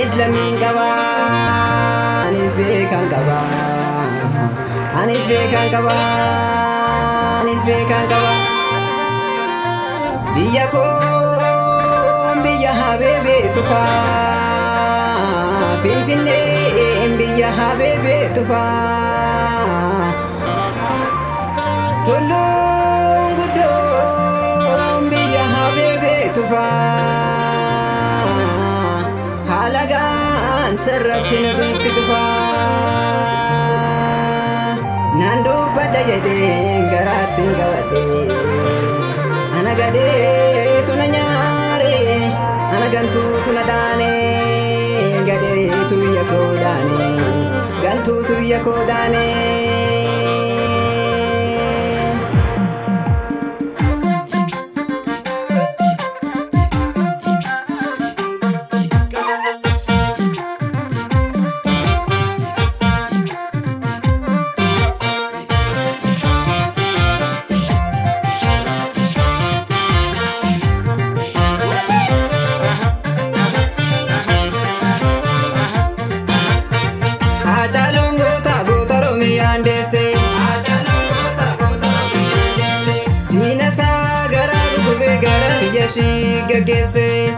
anis lammiin qaba anis beekan qaba anis beekan qaba anis beekan qaba biyya koo biyya habibee tufa Finfinnee biyya habibee tufa Tulluun guddoon biyya habibee tufa halagaan sarratti nabiitti tufa naan dubbadha jedheen garaattiin qabadhe ana gadee tuna nyaare ana gantuutu na daane gadeetu biyya koo daane gantuutu biyya koo daane Shi gaggeesse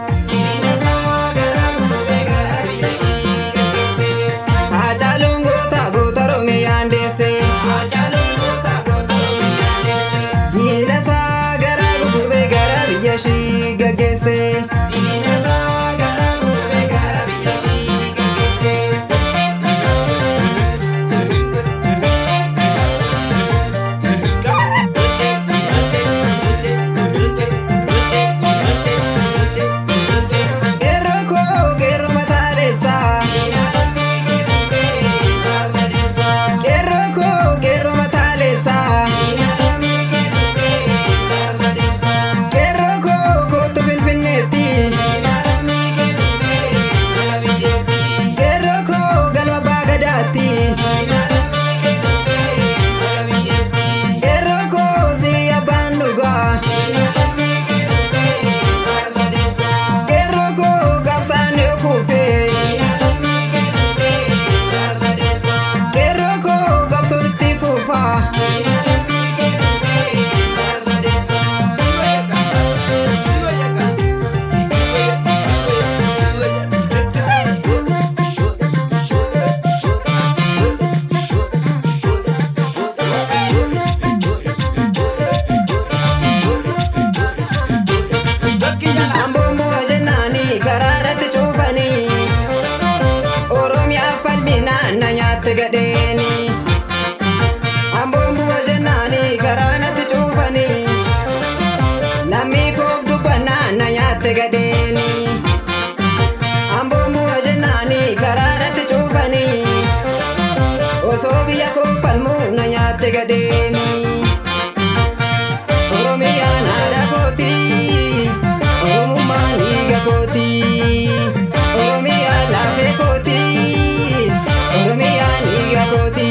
Haacaaluun goota Oromiyaan deesse diina isaa garaa gurguree gara biyya ishii gaggeesse Osoo biyya koo falmuu na nyaatte gadeeni Oromiyaan aadaa kooti Oromummaan dhiiga kooti Oromiyaan laafee kooti Oromiyaan dhiiga kooti